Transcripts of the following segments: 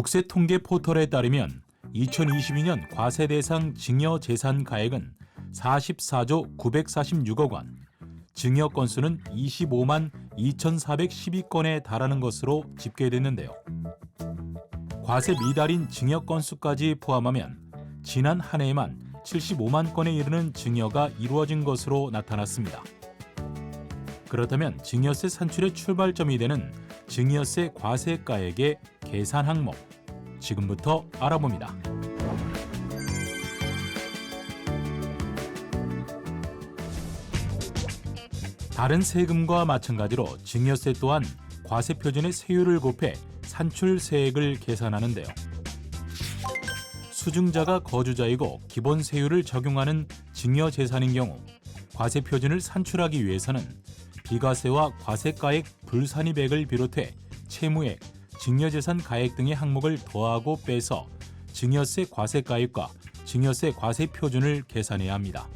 국세통계 포털에 따르면 2022년 과세 대상 증여 재산 가액은 44조 946억 원, 증여 건수는 25만 2,412건에 달하는 것으로 집계됐는데요. 과세 미달인 증여 건수까지 포함하면 지난 한 해에만 75만 건에 이르는 증여가 이루어진 것으로 나타났습니다. 그렇다면 증여세 산출의 출발점이 되는 증여세 과세가액의 계산 항목, 지금부터 알아봅니다. 다른 세금과 마찬가지로 증여세 또한 과세 표준의 세율을 곱해 산출세액을 계산하는데요. 수증자가 거주자이고 기본 세율을 적용하는 증여재산인 경우 과세 표준을 산출하기 위해서는 비과세와 과세가액 불산입액을 비롯해 채무액, 증여재산 가액 등의 항목을 더하고 빼서 증여세 과세가액과 증여세 과세 표준을 계산해야 합니다.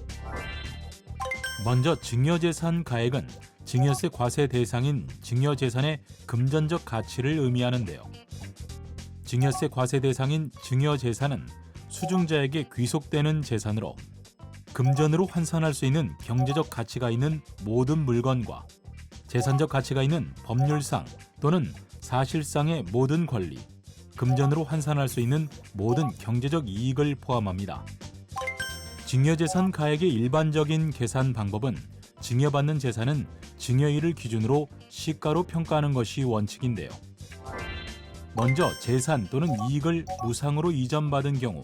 먼저 증여재산 가액은 증여세 과세 대상인 증여재산의 금전적 가치를 의미하는데요. 증여세 과세 대상인 증여재산은 수증자에게 귀속되는 재산으로 금전으로 환산할 수 있는 경제적 가치가 있는 모든 물건과 재산적 가치가 있는 법률상 또는 사실상의 모든 권리, 금전으로 환산할 수 있는 모든 경제적 이익을 포함합니다. 증여재산 가액의 일반적인 계산 방법은 증여받는 재산은 증여일을 기준으로 시가로 평가하는 것이 원칙인데요. 먼저 재산 또는 이익을 무상으로 이전받은 경우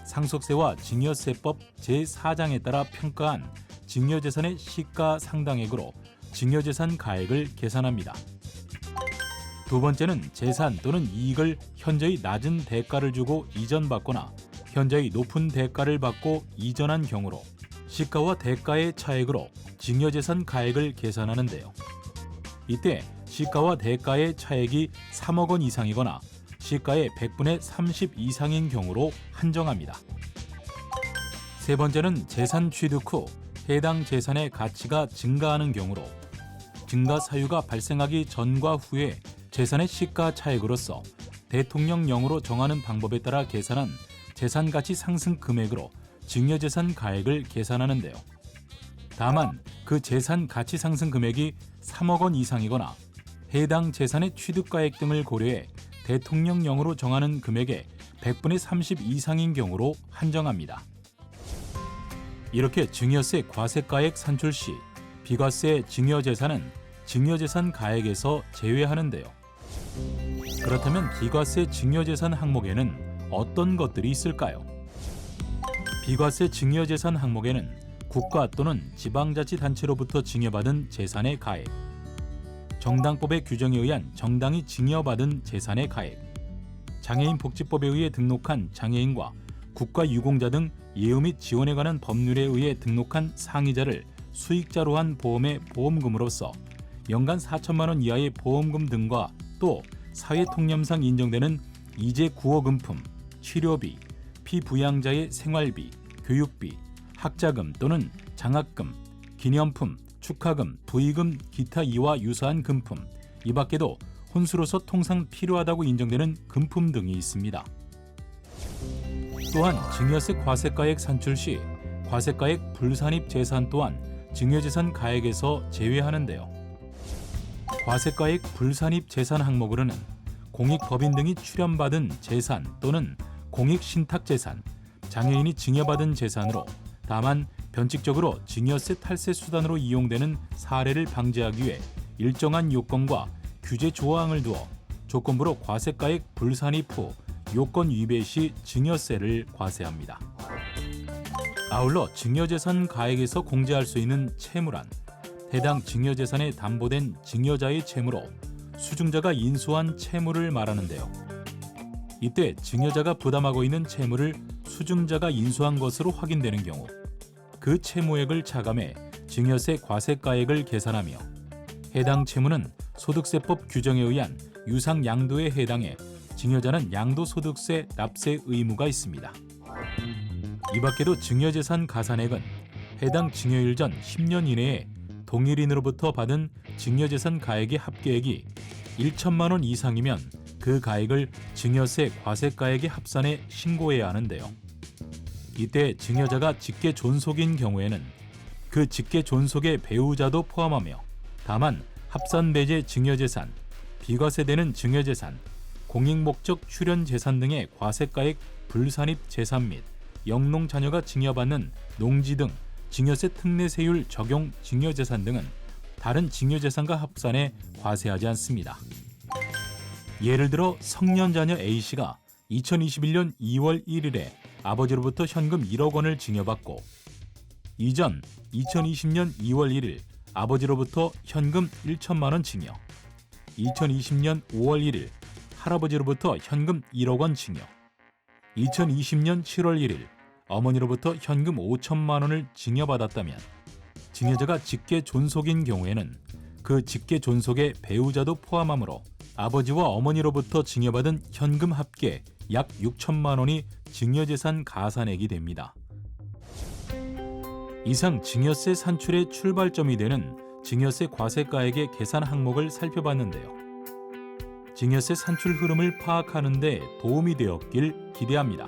상속세와 증여세법 제4장에 따라 평가한 증여재산의 시가 상당액으로 증여재산 가액을 계산합니다. 두 번째는 재산 또는 이익을 현저히 낮은 대가를 주고 이전받거나 현저히 높은 대가를 받고 이전한 경우로 시가와 대가의 차액으로 증여재산 가액을 계산하는데요. 이때 시가와 대가의 차액이 3억 원 이상이거나 시가의 100분의 30 이상인 경우로 한정합니다. 세 번째는 재산 취득 후 해당 재산의 가치가 증가하는 경우로 증가 사유가 발생하기 전과 후에 재산의 시가 차액으로서 대통령령으로 정하는 방법에 따라 계산한 재산 가치 상승 금액으로 증여재산 가액을 계산하는데요. 다만 그 재산 가치 상승 금액이 3억 원 이상이거나 해당 재산의 취득가액 등을 고려해 대통령령으로 정하는 금액의 100분의 30 이상인 경우로 한정합니다. 이렇게 증여세 과세가액 산출 시 비과세 증여재산은 증여재산 가액에서 제외하는데요. 그렇다면 비과세 증여재산 항목에는 어떤 것들이 있을까요? 비과세 증여재산 항목에는 국가 또는 지방자치단체로부터 증여받은 재산의 가액, 정당법의 규정에 의한 정당이 증여받은 재산의 가액, 장애인 복지법에 의해 등록한 장애인과 국가유공자 등 예우 및 지원에 관한 법률에 의해 등록한 상이자를 수익자로 한 보험의 보험금으로서 연간 4천만 원 이하의 보험금 등과 또 사회통념상 인정되는 이재 구호금품, 치료비, 피부양자의 생활비, 교육비, 학자금 또는 장학금, 기념품, 축하금, 부의금, 기타 이와 유사한 금품, 이 밖에도 혼수로서 통상 필요하다고 인정되는 금품 등이 있습니다. 또한 증여세 과세가액 산출 시 과세가액 불산입 재산 또한 증여재산 가액에서 제외하는데요. 과세가액 불산입 재산 항목으로는 공익법인 등이 출연받은 재산 또는 공익신탁재산, 장애인이 증여받은 재산으로 다만 변칙적으로 증여세 탈세 수단으로 이용되는 사례를 방지하기 위해 일정한 요건과 규제 조항을 두어 조건부로 과세가액 불산입 후 요건 위배 시 증여세를 과세합니다. 아울러 증여재산 가액에서 공제할 수 있는 채무란 해당 증여재산에 담보된 증여자의 채무로 수증자가 인수한 채무를 말하는데요. 이때 증여자가 부담하고 있는 채무를 수증자가 인수한 것으로 확인되는 경우 그 채무액을 차감해 증여세 과세가액을 계산하며 해당 채무는 소득세법 규정에 의한 유상양도에 해당해 증여자는 양도소득세 납세 의무가 있습니다. 이 밖에도 증여재산 가산액은 해당 증여일 전 10년 이내에 동일인으로부터 받은 증여재산 가액의 합계액이 1천만 원 이상이면 그 가액을 증여세 과세가액에 합산해 신고해야 하는데요. 이때 증여자가 직계 존속인 경우에는 그 직계 존속의 배우자도 포함하며 다만 합산배제 증여재산, 비과세되는 증여재산, 공익목적 출연재산 등의 과세가액 불산입 재산 및 영농 자녀가 증여받는 농지 등 증여세 특례세율 적용 증여재산 등은 다른 증여재산과 합산해 과세하지 않습니다. 예를 들어 성년자녀 A씨가 2021년 2월 1일에 아버지로부터 현금 1억 원을 증여받고 이전 2020년 2월 1일 아버지로부터 현금 1천만 원 증여, 2020년 5월 1일 할아버지로부터 현금 1억 원 증여, 2020년 7월 1일 어머니로부터 현금 5천만 원을 증여받았다면 증여자가 직계 존속인 경우에는 그 직계 존속의 배우자도 포함하므로 아버지와 어머니로부터 증여받은 현금 합계 약 6천만 원이 증여재산 가산액이 됩니다. 이상 증여세 산출의 출발점이 되는 증여세 과세가액의 계산 항목을 살펴봤는데요. 증여세 산출 흐름을 파악하는 데 도움이 되었길 기대합니다.